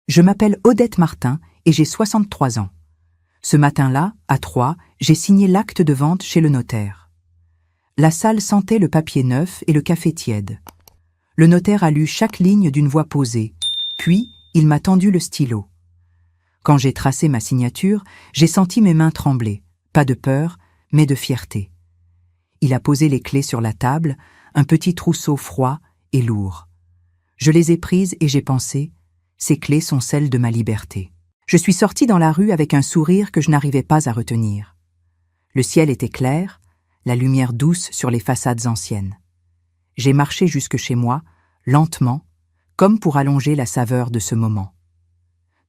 Je m'appelle Odette Martin et j'ai 63 ans. Ce matin-là, à 3, j'ai signé l'acte de vente chez le notaire. La salle sentait le papier neuf et le café tiède. Le notaire a lu chaque ligne d'une voix posée, puis il m'a tendu le stylo. Quand j'ai tracé ma signature, j'ai senti mes mains trembler, pas de peur, mais de fierté. Il a posé les clés sur la table, un petit trousseau froid et lourd. Je les ai prises et j'ai pensé, ces clés sont celles de ma liberté. Je suis sortie dans la rue avec un sourire que je n'arrivais pas à retenir. Le ciel était clair, la lumière douce sur les façades anciennes. J'ai marché jusque chez moi, lentement, comme pour allonger la saveur de ce moment.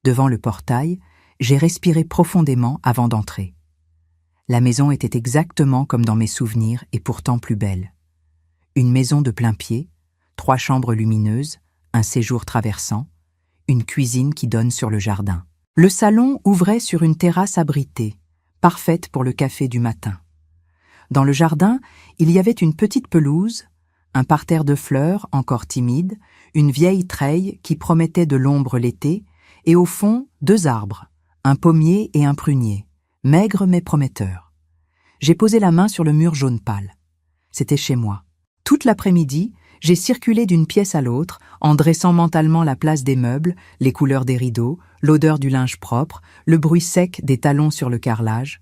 Devant le portail, j'ai respiré profondément avant d'entrer. La maison était exactement comme dans mes souvenirs et pourtant plus belle. Une maison de plein pied, 3 chambres lumineuses, un séjour traversant, une cuisine qui donne sur le jardin. Le salon ouvrait sur une terrasse abritée, parfaite pour le café du matin. Dans le jardin, il y avait une petite pelouse, un parterre de fleurs encore timides, une vieille treille qui promettait de l'ombre l'été, et au fond, 2 arbres, un pommier et un prunier, maigres mais prometteurs. J'ai posé la main sur le mur jaune pâle. C'était chez moi. Toute l'après-midi, j'ai circulé d'une pièce à l'autre, en dressant mentalement la place des meubles, les couleurs des rideaux, l'odeur du linge propre, le bruit sec des talons sur le carrelage.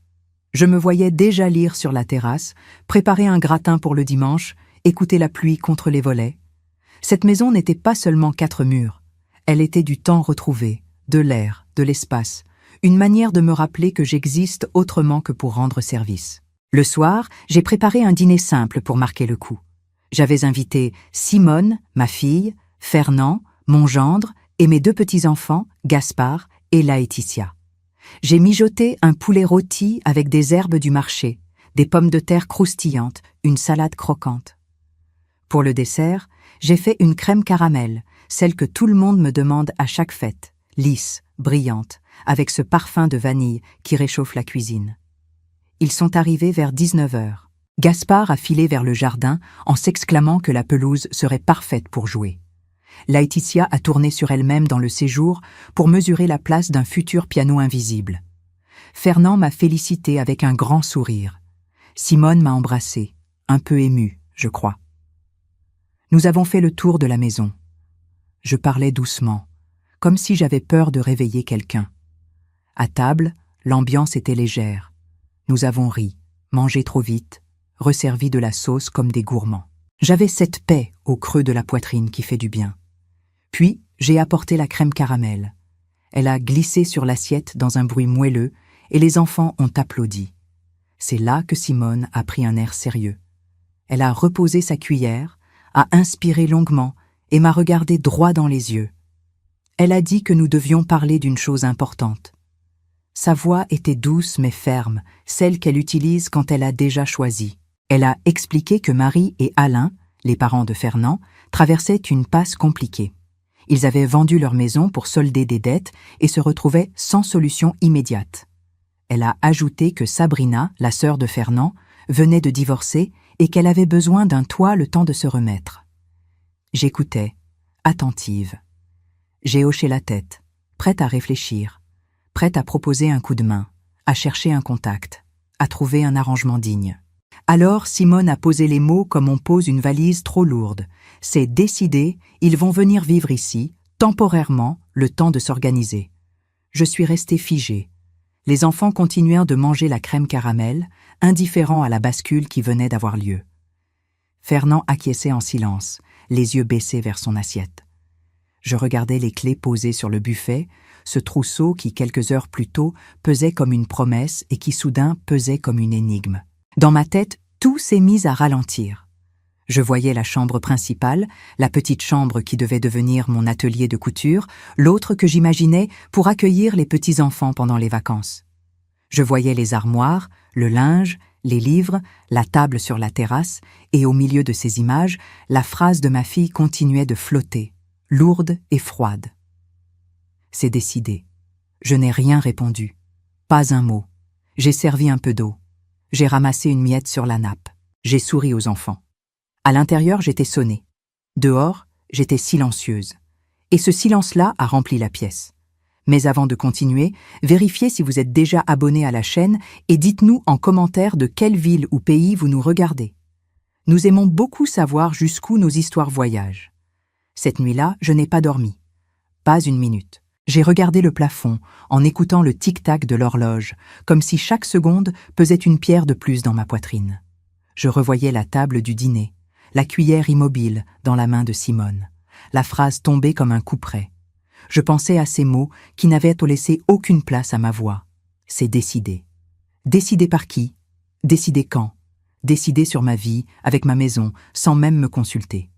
Je me voyais déjà lire sur la terrasse, préparer un gratin pour le dimanche, écouter la pluie contre les volets. Cette maison n'était pas seulement 4 murs. Elle était du temps retrouvé, de l'air, de l'espace, une manière de me rappeler que j'existe autrement que pour rendre service. Le soir, j'ai préparé un dîner simple pour marquer le coup. J'avais invité Simone, ma fille, Fernand, mon gendre, et mes 2 petits-enfants, Gaspard et Laetitia. J'ai mijoté un poulet rôti avec des herbes du marché, des pommes de terre croustillantes, une salade croquante. Pour le dessert, j'ai fait une crème caramel, celle que tout le monde me demande à chaque fête, lisse, brillante, avec ce parfum de vanille qui réchauffe la cuisine. Ils sont arrivés vers 19h. Gaspard a filé vers le jardin en s'exclamant que la pelouse serait parfaite pour jouer. Laetitia a tourné sur elle-même dans le séjour pour mesurer la place d'un futur piano invisible. Fernand m'a félicité avec un grand sourire. Simone m'a embrassé, un peu émue, je crois. Nous avons fait le tour de la maison. Je parlais doucement, comme si j'avais peur de réveiller quelqu'un. À table, l'ambiance était légère. Nous avons ri, mangé trop vite, resservi de la sauce comme des gourmands. J'avais cette paix au creux de la poitrine qui fait du bien. Puis, j'ai apporté la crème caramel. Elle a glissé sur l'assiette dans un bruit moelleux et les enfants ont applaudi. C'est là que Simone a pris un air sérieux. Elle a reposé sa cuillère, a inspiré longuement et m'a regardé droit dans les yeux. Elle a dit que nous devions parler d'une chose importante. Sa voix était douce mais ferme, celle qu'elle utilise quand elle a déjà choisi. Elle a expliqué que Marie et Alain, les parents de Fernand, traversaient une passe compliquée. Ils avaient vendu leur maison pour solder des dettes et se retrouvaient sans solution immédiate. Elle a ajouté que Sabrina, la sœur de Fernand, venait de divorcer et qu'elle avait besoin d'un toit le temps de se remettre. J'écoutais, attentive. J'ai hoché la tête, prête à réfléchir, prête à proposer un coup de main, à chercher un contact, à trouver un arrangement digne. Alors Simone a posé les mots comme on pose une valise trop lourde. C'est décidé, ils vont venir vivre ici, temporairement, le temps de s'organiser. Je suis restée figée. Les enfants continuèrent de manger la crème caramel, indifférents à la bascule qui venait d'avoir lieu. Fernand acquiesçait en silence, les yeux baissés vers son assiette. Je regardais les clés posées sur le buffet, ce trousseau qui, quelques heures plus tôt, pesait comme une promesse et qui soudain pesait comme une énigme. Dans ma tête, tout s'est mis à ralentir. Je voyais la chambre principale, la petite chambre qui devait devenir mon atelier de couture, l'autre que j'imaginais pour accueillir les petits-enfants pendant les vacances. Je voyais les armoires, le linge, les livres, la table sur la terrasse, et au milieu de ces images, la phrase de ma fille continuait de flotter, lourde et froide. C'est décidé. Je n'ai rien répondu. Pas un mot. J'ai servi un peu d'eau. J'ai ramassé une miette sur la nappe. J'ai souri aux enfants. À l'intérieur, j'étais sonnée. Dehors, j'étais silencieuse. Et ce silence-là a rempli la pièce. Mais avant de continuer, vérifiez si vous êtes déjà abonné à la chaîne et dites-nous en commentaire de quelle ville ou pays vous nous regardez. Nous aimons beaucoup savoir jusqu'où nos histoires voyagent. Cette nuit-là, je n'ai pas dormi. Pas une minute. J'ai regardé le plafond en écoutant le tic-tac de l'horloge, comme si chaque seconde pesait une pierre de plus dans ma poitrine. Je revoyais la table du dîner, la cuillère immobile dans la main de Simone, la phrase tombée comme un couperet. Je pensais à ces mots qui n'avaient laissé aucune place à ma voix. C'est décider. Décider par qui? Décider quand? Décider sur ma vie, avec ma maison, sans même me consulter.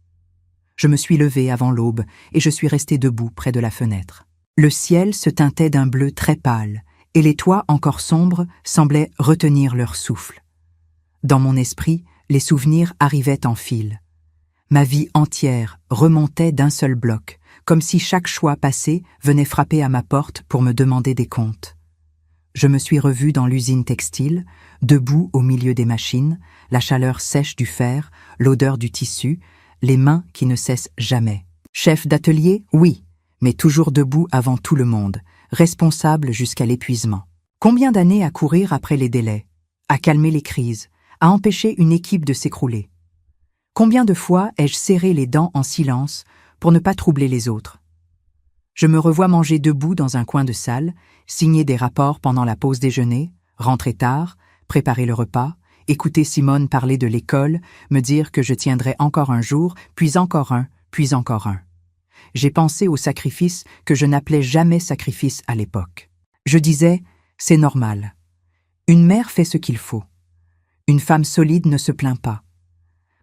Je me suis levée avant l'aube et je suis restée debout près de la fenêtre. Le ciel se teintait d'un bleu très pâle et les toits encore sombres semblaient retenir leur souffle. Dans mon esprit, les souvenirs arrivaient en file. Ma vie entière remontait d'un seul bloc, comme si chaque choix passé venait frapper à ma porte pour me demander des comptes. Je me suis revue dans l'usine textile, debout au milieu des machines, la chaleur sèche du fer, l'odeur du tissu, les mains qui ne cessent jamais. Chef d'atelier, oui, mais toujours debout avant tout le monde, responsable jusqu'à l'épuisement. Combien d'années à courir après les délais, à calmer les crises, à empêcher une équipe de s'écrouler? Combien de fois ai-je serré les dents en silence pour ne pas troubler les autres? Je me revois manger debout dans un coin de salle, signer des rapports pendant la pause déjeuner, rentrer tard, préparer le repas, écouter Simone parler de l'école, me dire que je tiendrais encore un jour, puis encore un, puis encore un. J'ai pensé au sacrifice que je n'appelais jamais sacrifice à l'époque. Je disais, c'est normal. Une mère fait ce qu'il faut. Une femme solide ne se plaint pas.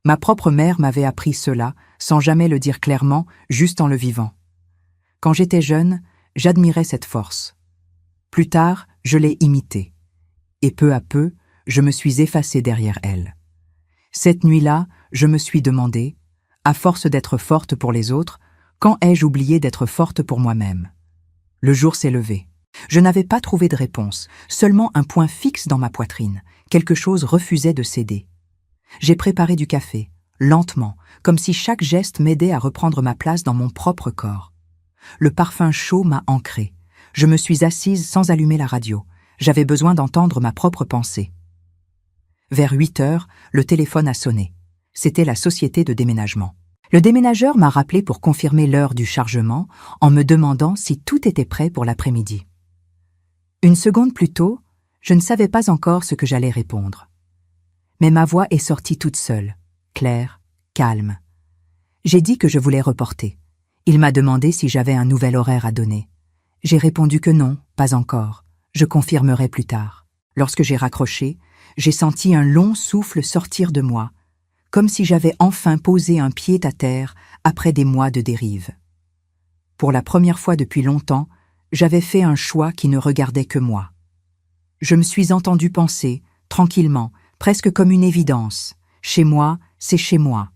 Ma propre mère m'avait appris cela, sans jamais le dire clairement, juste en le vivant. Quand j'étais jeune, j'admirais cette force. Plus tard, je l'ai imitée. Et peu à peu, je me suis effacée derrière elle. Cette nuit-là, je me suis demandé, à force d'être forte pour les autres, quand ai-je oublié d'être forte pour moi-même? Le jour s'est levé. Je n'avais pas trouvé de réponse, seulement un point fixe dans ma poitrine. Quelque chose refusait de céder. J'ai préparé du café, lentement, comme si chaque geste m'aidait à reprendre ma place dans mon propre corps. Le parfum chaud m'a ancrée. Je me suis assise sans allumer la radio. J'avais besoin d'entendre ma propre pensée. Vers 8 heures, le téléphone a sonné. C'était la société de déménagement. Le déménageur m'a rappelé pour confirmer l'heure du chargement en me demandant si tout était prêt pour l'après-midi. Une seconde plus tôt, je ne savais pas encore ce que j'allais répondre. Mais ma voix est sortie toute seule, claire, calme. J'ai dit que je voulais reporter. Il m'a demandé si j'avais un nouvel horaire à donner. J'ai répondu que non, pas encore. Je confirmerai plus tard. Lorsque j'ai raccroché, j'ai senti un long souffle sortir de moi, comme si j'avais enfin posé un pied à terre après des mois de dérive. Pour la première fois depuis longtemps, j'avais fait un choix qui ne regardait que moi. Je me suis entendu penser, tranquillement, presque comme une évidence. Chez moi, c'est chez moi.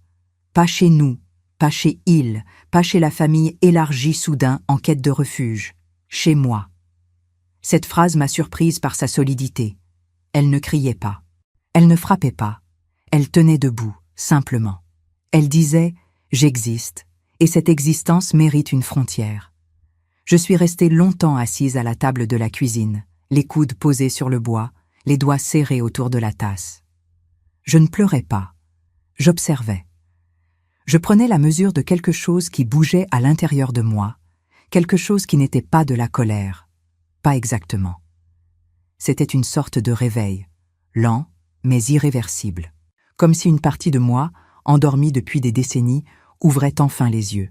Pas chez nous, pas chez il, pas chez la famille élargie soudain en quête de refuge. Chez moi. Cette phrase m'a surprise par sa solidité. Elle ne criait pas. Elle ne frappait pas. Elle tenait debout. Simplement. Elle disait « J'existe, et cette existence mérite une frontière. » Je suis restée longtemps assise à la table de la cuisine, les coudes posés sur le bois, les doigts serrés autour de la tasse. Je ne pleurais pas. J'observais. Je prenais la mesure de quelque chose qui bougeait à l'intérieur de moi, quelque chose qui n'était pas de la colère. Pas exactement. C'était une sorte de réveil, lent mais irréversible. Comme si une partie de moi, endormie depuis des décennies, ouvrait enfin les yeux.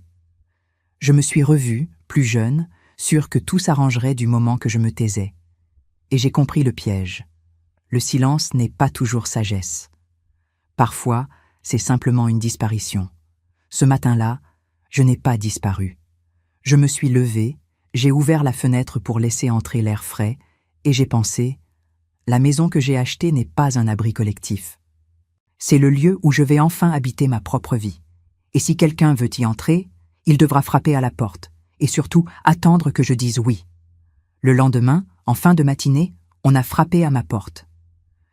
Je me suis revue, plus jeune, sûre que tout s'arrangerait du moment que je me taisais. Et j'ai compris le piège. Le silence n'est pas toujours sagesse. Parfois, c'est simplement une disparition. Ce matin-là, je n'ai pas disparu. Je me suis levée, j'ai ouvert la fenêtre pour laisser entrer l'air frais, et j'ai pensé, la maison que j'ai achetée n'est pas un abri collectif. C'est le lieu où je vais enfin habiter ma propre vie. Et si quelqu'un veut y entrer, il devra frapper à la porte, et surtout attendre que je dise oui. Le lendemain, en fin de matinée, on a frappé à ma porte.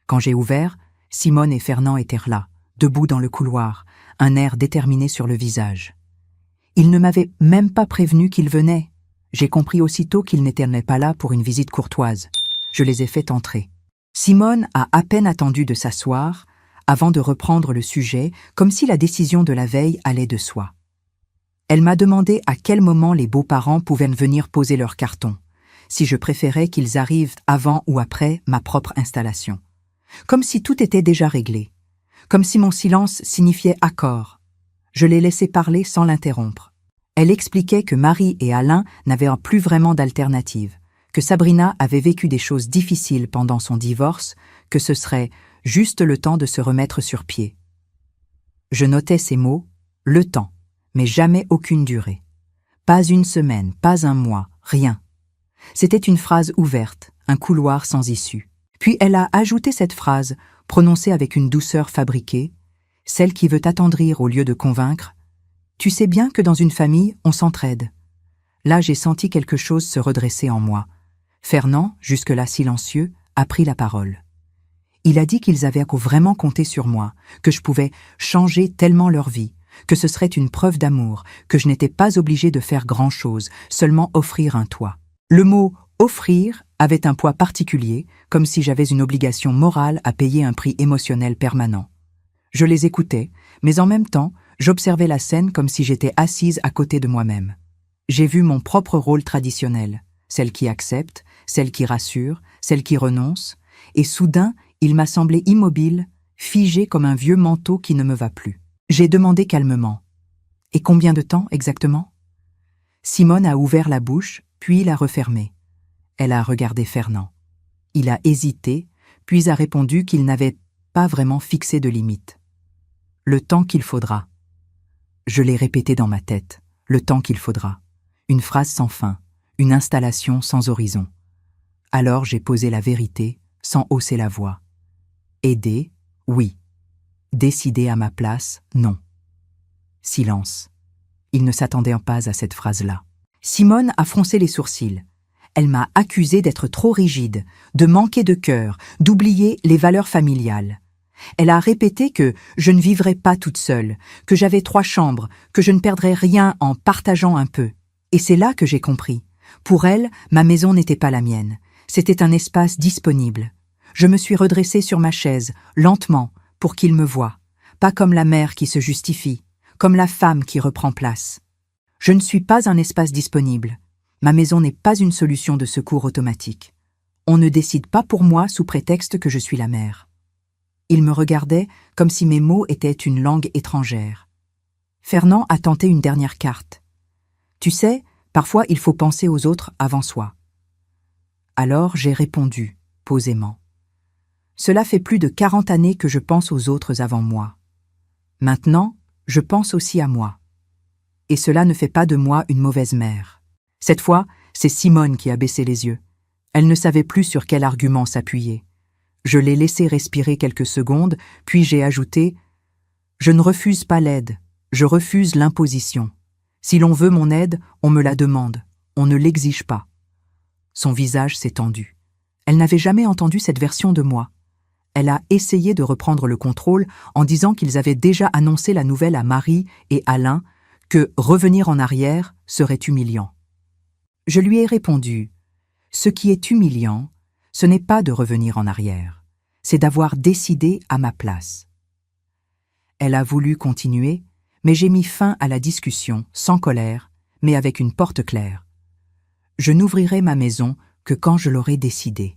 Quand j'ai ouvert, Simone et Fernand étaient là, debout dans le couloir, un air déterminé sur le visage. Ils ne m'avaient même pas prévenu qu'ils venaient. J'ai compris aussitôt qu'ils n'étaient pas là pour une visite courtoise. Je les ai fait entrer. Simone a à peine attendu de s'asseoir avant de reprendre le sujet, comme si la décision de la veille allait de soi. Elle m'a demandé à quel moment les beaux-parents pouvaient venir poser leur carton, si je préférais qu'ils arrivent avant ou après ma propre installation. Comme si tout était déjà réglé, comme si mon silence signifiait accord. Je l'ai laissé parler sans l'interrompre. Elle expliquait que Marie et Alain n'avaient plus vraiment d'alternative, que Sabrina avait vécu des choses difficiles pendant son divorce, que ce serait juste le temps de se remettre sur pied. Je notais ces mots, le temps, mais jamais aucune durée. Pas une semaine, pas un mois, rien. C'était une phrase ouverte, un couloir sans issue. Puis elle a ajouté cette phrase, prononcée avec une douceur fabriquée, celle qui veut attendrir au lieu de convaincre. « Tu sais bien que dans une famille, on s'entraide. » Là, j'ai senti quelque chose se redresser en moi. Fernand, jusque-là silencieux, a pris la parole. Il a dit qu'ils avaient vraiment compté sur moi, que je pouvais changer tellement leur vie, que ce serait une preuve d'amour, que je n'étais pas obligée de faire grand-chose, seulement offrir un toit. Le mot « offrir » avait un poids particulier, comme si j'avais une obligation morale à payer un prix émotionnel permanent. Je les écoutais, mais en même temps, j'observais la scène comme si j'étais assise à côté de moi-même. J'ai vu mon propre rôle traditionnel, celle qui accepte, celle qui rassure, celle qui renonce, et soudain, il m'a semblé immobile, figé comme un vieux manteau qui ne me va plus. J'ai demandé calmement. « Et combien de temps exactement ?» Simone a ouvert la bouche, puis l'a refermée. Elle a regardé Fernand. Il a hésité, puis a répondu qu'il n'avait pas vraiment fixé de limite. « Le temps qu'il faudra. » Je l'ai répété dans ma tête. « Le temps qu'il faudra. » Une phrase sans fin, une installation sans horizon. Alors j'ai posé la vérité, sans hausser la voix. Aider, oui. Décider à ma place, non. Silence. Il ne s'attendait pas à cette phrase-là. Simone a froncé les sourcils. Elle m'a accusée d'être trop rigide, de manquer de cœur, d'oublier les valeurs familiales. Elle a répété que je ne vivrais pas toute seule, que j'avais 3 chambres, que je ne perdrais rien en partageant un peu. Et c'est là que j'ai compris. Pour elle, ma maison n'était pas la mienne. C'était un espace disponible. Je me suis redressée sur ma chaise, lentement, pour qu'il me voie. Pas comme la mère qui se justifie, comme la femme qui reprend place. Je ne suis pas un espace disponible. Ma maison n'est pas une solution de secours automatique. On ne décide pas pour moi sous prétexte que je suis la mère. Il me regardait comme si mes mots étaient une langue étrangère. Fernand a tenté une dernière carte. Tu sais, parfois il faut penser aux autres avant soi. Alors j'ai répondu, posément. Cela fait plus de 40 années que je pense aux autres avant moi. Maintenant, je pense aussi à moi. Et cela ne fait pas de moi une mauvaise mère. Cette fois, c'est Simone qui a baissé les yeux. Elle ne savait plus sur quel argument s'appuyer. Je l'ai laissé respirer quelques secondes, puis j'ai ajouté « Je ne refuse pas l'aide, je refuse l'imposition. Si l'on veut mon aide, on me la demande, on ne l'exige pas. » Son visage s'est tendu. Elle n'avait jamais entendu cette version de moi. Elle a essayé de reprendre le contrôle en disant qu'ils avaient déjà annoncé la nouvelle à Marie et Alain, que revenir en arrière serait humiliant. Je lui ai répondu « Ce qui est humiliant, ce n'est pas de revenir en arrière, c'est d'avoir décidé à ma place. » Elle a voulu continuer, mais j'ai mis fin à la discussion, sans colère, mais avec une porte claire. Je n'ouvrirai ma maison que quand je l'aurai décidé.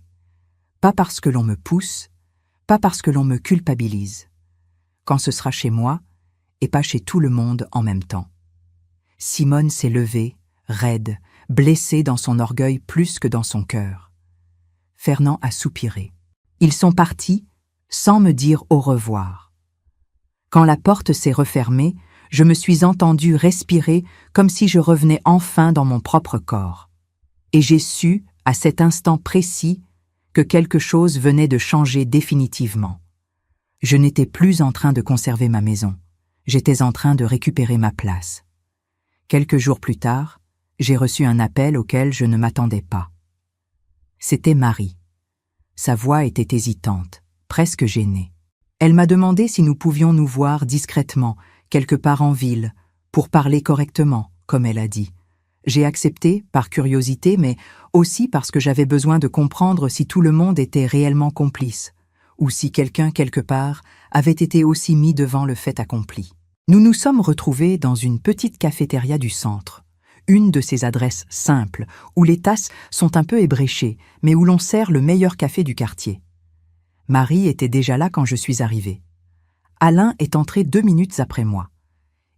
Pas parce que l'on me pousse, pas parce que l'on me culpabilise. Quand ce sera chez moi, et pas chez tout le monde en même temps. Simone s'est levée, raide, blessée dans son orgueil plus que dans son cœur. Fernand a soupiré. Ils sont partis, sans me dire au revoir. Quand la porte s'est refermée, je me suis entendue respirer comme si je revenais enfin dans mon propre corps. Et j'ai su, à cet instant précis, que quelque chose venait de changer définitivement. Je n'étais plus en train de conserver ma maison. J'étais en train de récupérer ma place. Quelques jours plus tard, j'ai reçu un appel auquel je ne m'attendais pas. C'était Marie. Sa voix était hésitante, presque gênée. Elle m'a demandé si nous pouvions nous voir discrètement, quelque part en ville, pour parler correctement, comme elle a dit. J'ai accepté, par curiosité, mais aussi parce que j'avais besoin de comprendre si tout le monde était réellement complice, ou si quelqu'un, quelque part, avait été aussi mis devant le fait accompli. Nous nous sommes retrouvés dans une petite cafétéria du centre, une de ces adresses simples, où les tasses sont un peu ébréchées, mais où l'on sert le meilleur café du quartier. Marie était déjà là quand je suis arrivée. Alain est entré 2 minutes après moi.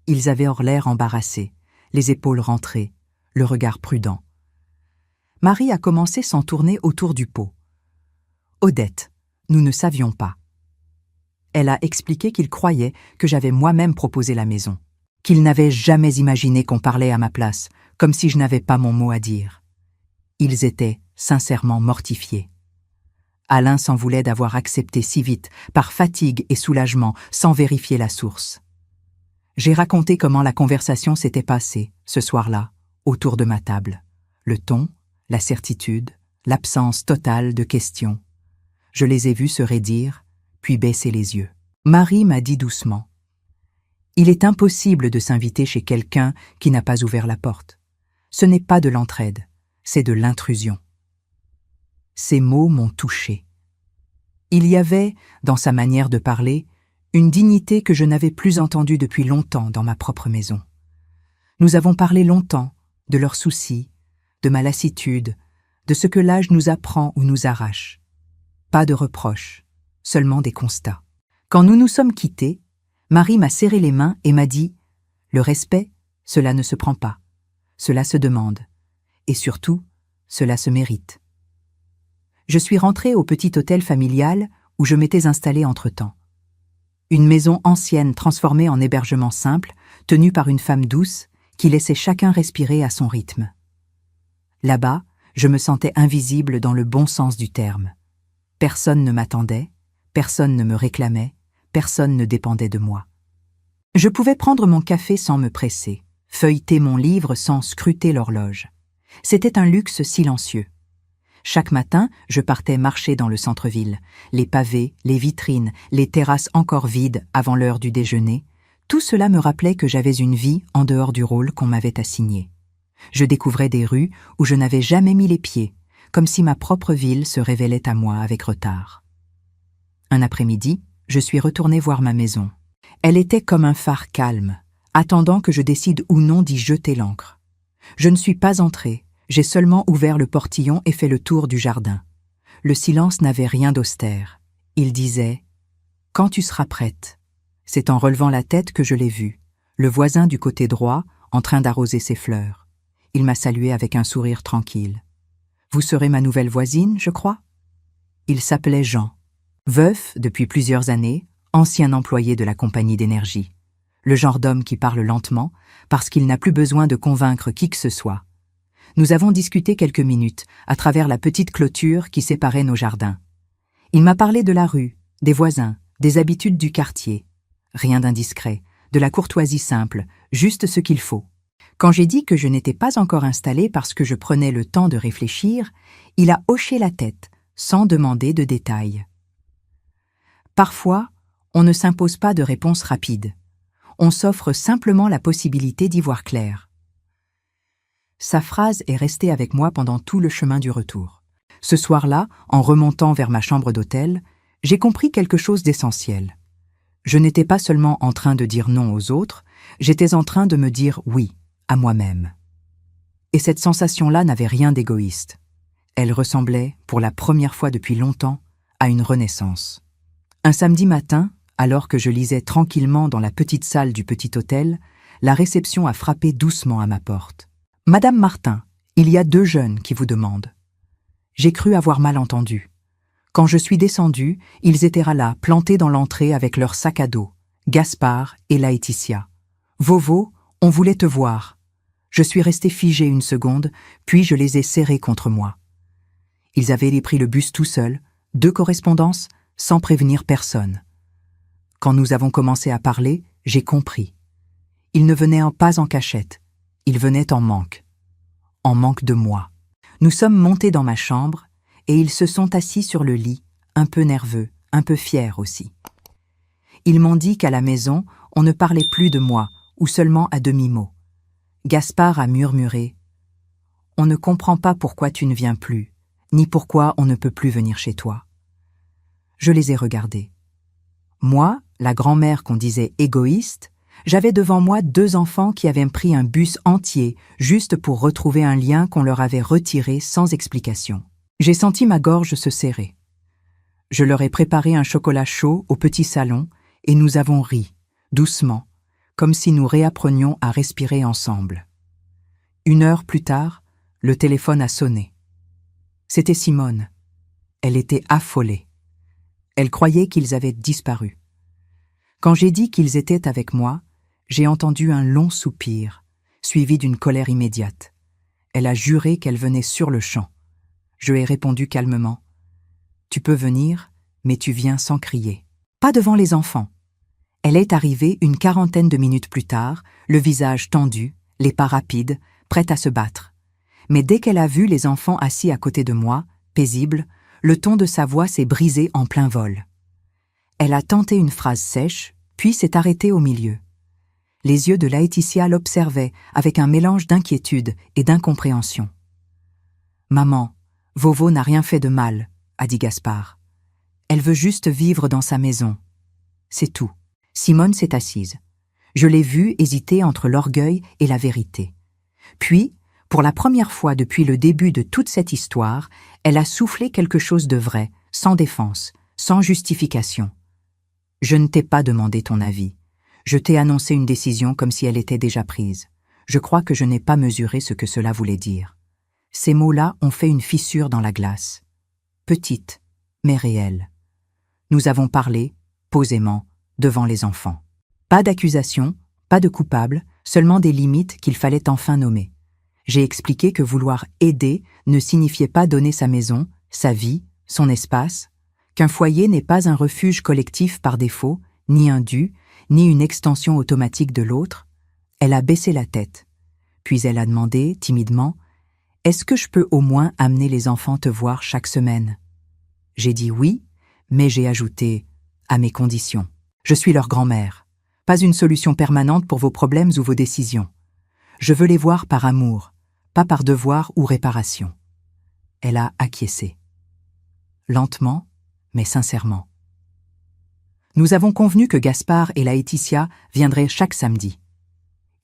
Ils avaient l'air embarrassés, les épaules rentrées, le regard prudent. Marie a commencé sans tourner autour du pot. « Odette, nous ne savions pas. » Elle a expliqué qu'il croyait que j'avais moi-même proposé la maison, qu'il n'avait jamais imaginé qu'on parlait à ma place, comme si je n'avais pas mon mot à dire. Ils étaient sincèrement mortifiés. Alain s'en voulait d'avoir accepté si vite, par fatigue et soulagement, sans vérifier la source. J'ai raconté comment la conversation s'était passée, ce soir-là, autour de ma table. Le ton, la certitude, l'absence totale de questions. Je les ai vus se raidir, puis baisser les yeux. Marie m'a dit doucement « Il est impossible de s'inviter chez quelqu'un qui n'a pas ouvert la porte. Ce n'est pas de l'entraide, c'est de l'intrusion. » Ces mots m'ont touchée. Il y avait, dans sa manière de parler, une dignité que je n'avais plus entendue depuis longtemps dans ma propre maison. Nous avons parlé longtemps de leurs soucis, de ma lassitude, de ce que l'âge nous apprend ou nous arrache. Pas de reproches, seulement des constats. Quand nous nous sommes quittés, Marie m'a serré les mains et m'a dit « Le respect, cela ne se prend pas, cela se demande, et surtout, cela se mérite. » Je suis rentrée au petit hôtel familial où je m'étais installée entre-temps. Une maison ancienne transformée en hébergement simple, tenue par une femme douce qui laissait chacun respirer à son rythme. Là-bas, je me sentais invisible dans le bon sens du terme. Personne ne m'attendait, personne ne me réclamait, personne ne dépendait de moi. Je pouvais prendre mon café sans me presser, feuilleter mon livre sans scruter l'horloge. C'était un luxe silencieux. Chaque matin, je partais marcher dans le centre-ville. Les pavés, les vitrines, les terrasses encore vides avant l'heure du déjeuner, tout cela me rappelait que j'avais une vie en dehors du rôle qu'on m'avait assigné. Je découvrais des rues où je n'avais jamais mis les pieds, comme si ma propre ville se révélait à moi avec retard. Un après-midi, je suis retournée voir ma maison. Elle était comme un phare calme, attendant que je décide ou non d'y jeter l'ancre. Je ne suis pas entrée. J'ai seulement ouvert le portillon et fait le tour du jardin. Le silence n'avait rien d'austère. Il disait « Quand tu seras prête ». C'est en relevant la tête que je l'ai vu, le voisin du côté droit en train d'arroser ses fleurs. Il m'a salué avec un sourire tranquille. « Vous serez ma nouvelle voisine, je crois ?» Il s'appelait Jean. Veuf depuis plusieurs années, ancien employé de la compagnie d'énergie. Le genre d'homme qui parle lentement parce qu'il n'a plus besoin de convaincre qui que ce soit. Nous avons discuté quelques minutes à travers la petite clôture qui séparait nos jardins. Il m'a parlé de la rue, des voisins, des habitudes du quartier. Rien d'indiscret, de la courtoisie simple, juste ce qu'il faut. Quand j'ai dit que je n'étais pas encore installée parce que je prenais le temps de réfléchir, il a hoché la tête, sans demander de détails. Parfois, on ne s'impose pas de réponse rapide. On s'offre simplement la possibilité d'y voir clair. Sa phrase est restée avec moi pendant tout le chemin du retour. Ce soir-là, en remontant vers ma chambre d'hôtel, j'ai compris quelque chose d'essentiel. Je n'étais pas seulement en train de dire non aux autres, j'étais en train de me dire oui à moi-même. Et cette sensation-là n'avait rien d'égoïste. Elle ressemblait, pour la première fois depuis longtemps, à une renaissance. Un samedi matin, alors que je lisais tranquillement dans la petite salle du petit hôtel, la réception a frappé doucement à ma porte. « Madame Martin, il y a 2 jeunes qui vous demandent. » J'ai cru avoir mal entendu. Quand je suis descendue, ils étaient là, plantés dans l'entrée avec leur sac à dos, Gaspard et Laetitia. « Vovo, on voulait te voir. » Je suis restée figée une seconde, puis je les ai serrés contre moi. Ils avaient pris le bus tout seuls, 2 correspondances, sans prévenir personne. Quand nous avons commencé à parler, j'ai compris. Ils ne venaient pas en cachette. Ils venaient en manque de moi. Nous sommes montés dans ma chambre et ils se sont assis sur le lit, un peu nerveux, un peu fiers aussi. Ils m'ont dit qu'à la maison, on ne parlait plus de moi ou seulement à demi-mot. Gaspard a murmuré On ne comprend pas pourquoi tu ne viens plus, ni pourquoi on ne peut plus venir chez toi. » Je les ai regardés. Moi, la grand-mère qu'on disait égoïste, j'avais devant moi 2 enfants qui avaient pris un bus entier juste pour retrouver un lien qu'on leur avait retiré sans explication. J'ai senti ma gorge se serrer. Je leur ai préparé un chocolat chaud au petit salon et nous avons ri, doucement, comme si nous réapprenions à respirer ensemble. 1 heure plus tard, le téléphone a sonné. C'était Simone. Elle était affolée. Elle croyait qu'ils avaient disparu. Quand j'ai dit qu'ils étaient avec moi, j'ai entendu un long soupir, suivi d'une colère immédiate. Elle a juré qu'elle venait sur le champ. Je lui ai répondu calmement. « Tu peux venir, mais tu viens sans crier. » Pas devant les enfants. Elle est arrivée une 40aine de minutes plus tard, le visage tendu, les pas rapides, prête à se battre. Mais dès qu'elle a vu les enfants assis à côté de moi, paisible, le ton de sa voix s'est brisé en plein vol. Elle a tenté une phrase sèche, puis s'est arrêtée au milieu. Les yeux de Laetitia l'observaient avec un mélange d'inquiétude et d'incompréhension. « Maman, Vovo n'a rien fait de mal, » a dit Gaspard. « Elle veut juste vivre dans sa maison. C'est tout. » Simone s'est assise. Je l'ai vue hésiter entre l'orgueil et la vérité. Puis, pour la première fois depuis le début de toute cette histoire, elle a soufflé quelque chose de vrai, sans défense, sans justification. « Je ne t'ai pas demandé ton avis. Je t'ai annoncé une décision comme si elle était déjà prise. Je crois que je n'ai pas mesuré ce que cela voulait dire. » Ces mots-là ont fait une fissure dans la glace. Petite, mais réelle. Nous avons parlé, posément, devant les enfants. Pas d'accusation, pas de coupable, seulement des limites qu'il fallait enfin nommer. J'ai expliqué que vouloir aider ne signifiait pas donner sa maison, sa vie, son espace, qu'un foyer n'est pas un refuge collectif par défaut, ni un dû, ni une extension automatique de l'autre. Elle a baissé la tête. Puis elle a demandé, timidement, « Est-ce que je peux au moins amener les enfants te voir chaque semaine ?» J'ai dit oui, mais j'ai ajouté « à mes conditions. Je suis leur grand-mère. Pas une solution permanente pour vos problèmes ou vos décisions. Je veux les voir par amour, pas par devoir ou réparation. » Elle a acquiescé. Lentement, mais sincèrement. Nous avons convenu que Gaspard et Laetitia viendraient chaque samedi.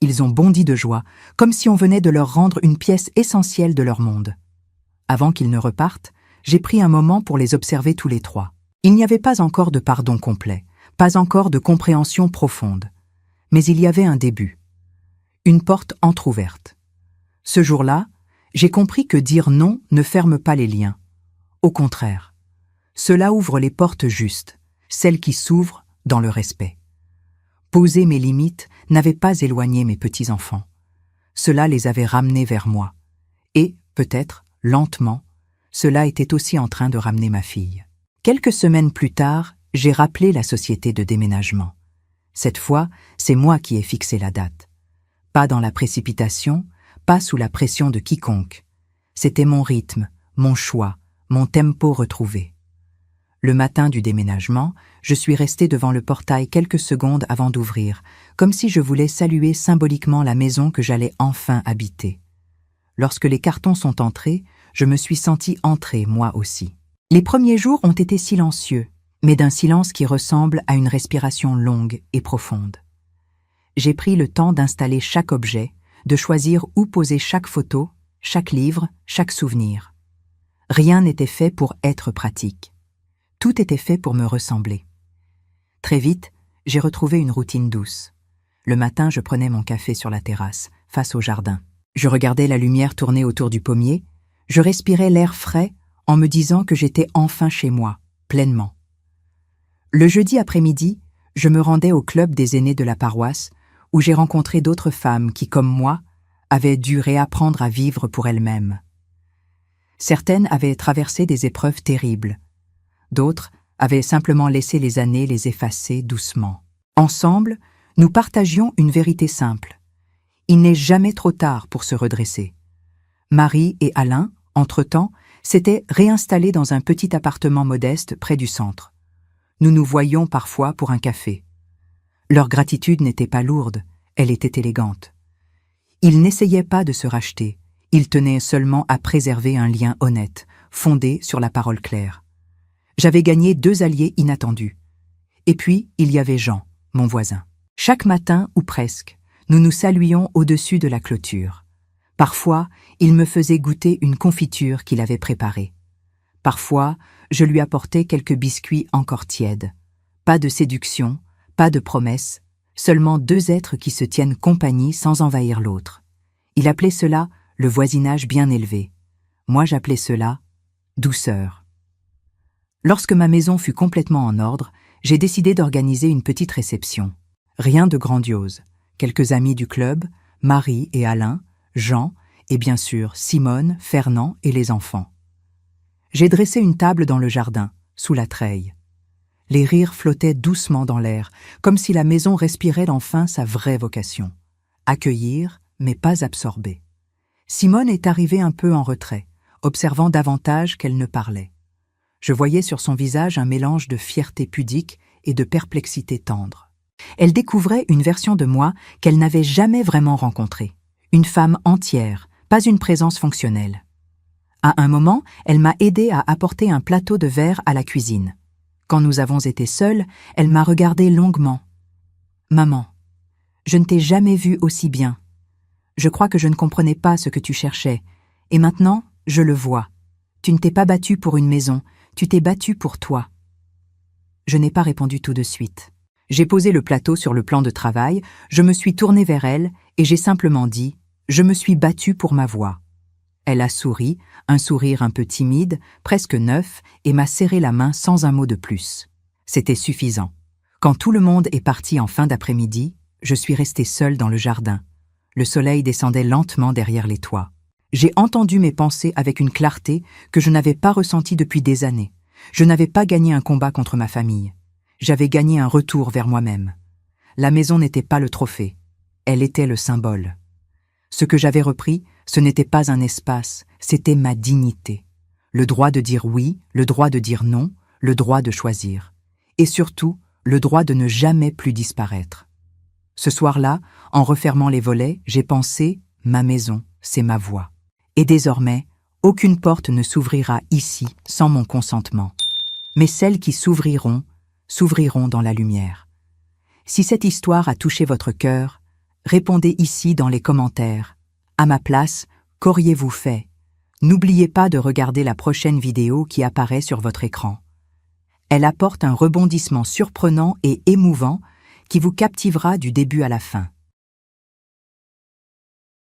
Ils ont bondi de joie, comme si on venait de leur rendre une pièce essentielle de leur monde. Avant qu'ils ne repartent, j'ai pris un moment pour les observer tous les 3. Il n'y avait pas encore de pardon complet, pas encore de compréhension profonde. Mais il y avait un début. Une porte entr'ouverte. Ce jour-là, j'ai compris que dire non ne ferme pas les liens. Au contraire, cela ouvre les portes justes, celles qui s'ouvrent dans le respect. Poser mes limites n'avait pas éloigné mes petits-enfants. Cela les avait ramenés vers moi. Et, peut-être, lentement, cela était aussi en train de ramener ma fille. Quelques semaines plus tard, j'ai rappelé la société de déménagement. Cette fois, c'est moi qui ai fixé la date. Pas dans la précipitation, pas sous la pression de quiconque. C'était mon rythme, mon choix, mon tempo retrouvé. Le matin du déménagement, je suis restée devant le portail quelques secondes avant d'ouvrir, comme si je voulais saluer symboliquement la maison que j'allais enfin habiter. Lorsque les cartons sont entrés, je me suis sentie entrer, moi aussi. Les premiers jours ont été silencieux, mais d'un silence qui ressemble à une respiration longue et profonde. J'ai pris le temps d'installer chaque objet, de choisir où poser chaque photo, chaque livre, chaque souvenir. Rien n'était fait pour être pratique. Tout était fait pour me ressembler. Très vite, j'ai retrouvé une routine douce. Le matin, je prenais mon café sur la terrasse, face au jardin. Je regardais la lumière tourner autour du pommier, je respirais l'air frais en me disant que j'étais enfin chez moi, pleinement. Le jeudi après-midi, je me rendais au club des aînés de la paroisse, où j'ai rencontré d'autres femmes qui, comme moi, avaient dû réapprendre à vivre pour elles-mêmes. Certaines avaient traversé des épreuves terribles. D'autres avaient simplement laissé les années les effacer doucement. Ensemble, nous partagions une vérité simple. Il n'est jamais trop tard pour se redresser. Marie et Alain, entre-temps, s'étaient réinstallés dans un petit appartement modeste près du centre. Nous nous voyions parfois pour un café. Leur gratitude n'était pas lourde, elle était élégante. Ils n'essayaient pas de se racheter, Il tenait seulement à préserver un lien honnête, fondé sur la parole claire. J'avais gagné 2 alliés inattendus. Et puis, il y avait Jean, mon voisin. Chaque matin, ou presque, nous nous saluions au-dessus de la clôture. Parfois, il me faisait goûter une confiture qu'il avait préparée. Parfois, je lui apportais quelques biscuits encore tièdes. Pas de séduction, pas de promesses, seulement 2 êtres qui se tiennent compagnie sans envahir l'autre. Il appelait cela le voisinage bien élevé. Moi, j'appelais cela douceur. Lorsque ma maison fut complètement en ordre, j'ai décidé d'organiser une petite réception. Rien de grandiose. Quelques amis du club, Marie et Alain, Jean, et bien sûr Simone, Fernand et les enfants. J'ai dressé une table dans le jardin, sous la treille. Les rires flottaient doucement dans l'air, comme si la maison respirait enfin sa vraie vocation. Accueillir, mais pas absorber. Simone est arrivée un peu en retrait, observant davantage qu'elle ne parlait. Je voyais sur son visage un mélange de fierté pudique et de perplexité tendre. Elle découvrait une version de moi qu'elle n'avait jamais vraiment rencontrée. Une femme entière, pas une présence fonctionnelle. À un moment, elle m'a aidé à apporter un plateau de verre à la cuisine. Quand nous avons été seuls, elle m'a regardé longuement. « Maman, je ne t'ai jamais vue aussi bien. Je crois que je ne comprenais pas ce que tu cherchais. Et maintenant, je le vois. Tu ne t'es pas battue pour une maison, tu t'es battue pour toi. » Je n'ai pas répondu tout de suite. J'ai posé le plateau sur le plan de travail, je me suis tournée vers elle et j'ai simplement dit « Je me suis battue pour ma voix ». Elle a souri, un sourire un peu timide, presque neuf, et m'a serré la main sans un mot de plus. C'était suffisant. Quand tout le monde est parti en fin d'après-midi, je suis restée seule dans le jardin. Le soleil descendait lentement derrière les toits. J'ai entendu mes pensées avec une clarté que je n'avais pas ressentie depuis des années. Je n'avais pas gagné un combat contre ma famille. J'avais gagné un retour vers moi-même. La maison n'était pas le trophée. Elle était le symbole. Ce que j'avais repris, ce n'était pas un espace, c'était ma dignité. Le droit de dire oui, le droit de dire non, le droit de choisir. Et surtout, le droit de ne jamais plus disparaître. Ce soir-là, en refermant les volets, j'ai pensé « ma maison, c'est ma voix ». Et désormais, aucune porte ne s'ouvrira ici sans mon consentement. Mais celles qui s'ouvriront dans la lumière. Si cette histoire a touché votre cœur, répondez ici dans les commentaires. À ma place, qu'auriez-vous fait? N'oubliez pas de regarder la prochaine vidéo qui apparaît sur votre écran. Elle apporte un rebondissement surprenant et émouvant qui vous captivera du début à la fin.